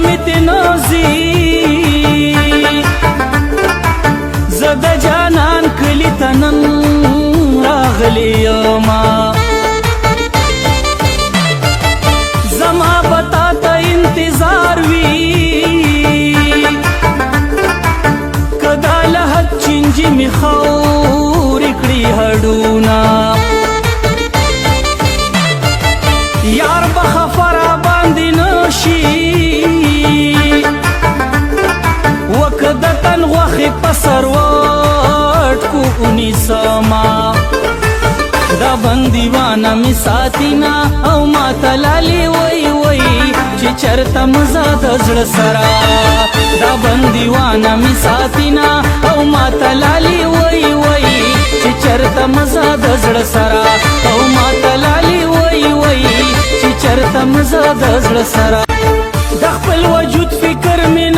می تنازي زد جانان کلی تنن راغلی یما زما بتا تا انتظار وی کدا لحد چنجی می خور کړی هډونا یار بخفرا باندې نشي وکدتن غوخي پسر وټ کو اونی سما دا بندیوانا می ساتینا او ما تلالی وی وی چې چرته مزه د زړه سره دا بندیوانا می ساتینا او ما تلالی وی وی چې چرته مزه د زړه سره او ما تلالی وی وی چې چرته مزه د زړه سره د خپل وجود فکر می